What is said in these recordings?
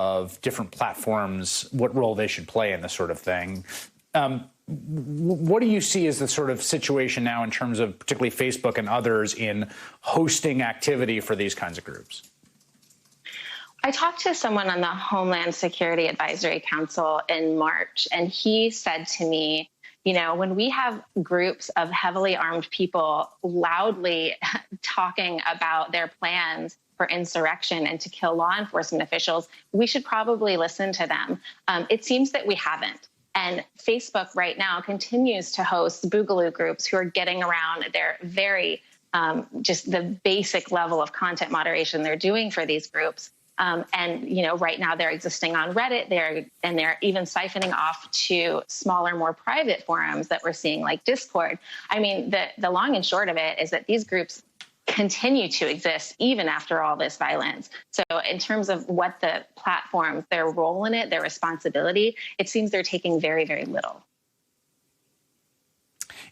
of different platforms, what role they should play in this sort of thing. What do you see as the sort of situation now in terms of particularly Facebook and others in hosting activity for these kinds of groups? I talked to someone on the Homeland Security Advisory Council in March, and he said to me, you know, when we have groups of heavily armed people loudly talking about their plans for insurrection and to kill law enforcement officials, we should probably listen to them. It seems that we haven't. And Facebook right now continues to host boogaloo groups who are getting around their very, just the basic level of content moderation they're doing for these groups. And, you know, right now they're existing on Reddit they're even siphoning off to smaller, more private forums that we're seeing like Discord. I mean, the long and short of it is that these groups continue to exist even after all this violence. So in terms of what the platforms, their role in it, their responsibility, it seems they're taking very, very little.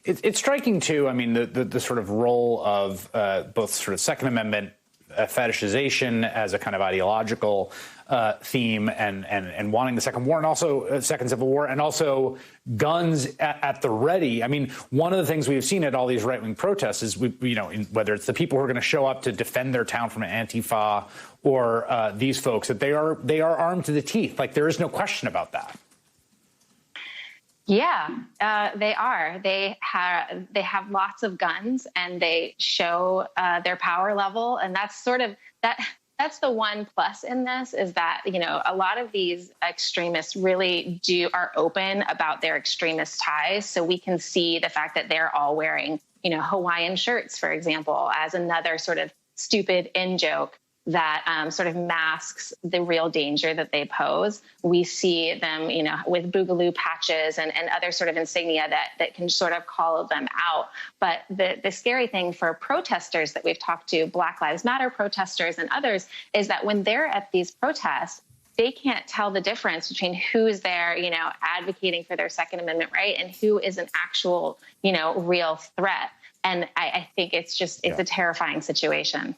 It's striking, too, I mean, the sort of role of both sort of Second Amendment fetishization as a kind of ideological theme and wanting the second war and also second civil war and also guns at the ready. I mean, one of the things we've seen at all these right-wing protests is, whether it's the people who are going to show up to defend their town from Antifa or these folks, that they are armed to the teeth. Like, there is no question about that. Yeah, they are. They have lots of guns, and they show their power level, and that's sort of that's the one plus in this, is that, you know, a lot of these extremists really are open about their extremist ties. So we can see the fact that they're all wearing, you know, Hawaiian shirts, for example, as another sort of stupid in-joke that sort of masks the real danger that they pose. We see them, you know, with boogaloo patches and other sort of insignia that can sort of call them out. But the scary thing for protesters that we've talked to, Black Lives Matter protesters and others, is that when they're at these protests, they can't tell the difference between who is there, you know, advocating for their Second Amendment right and who is an actual, you know, real threat. And I think it's a terrifying situation.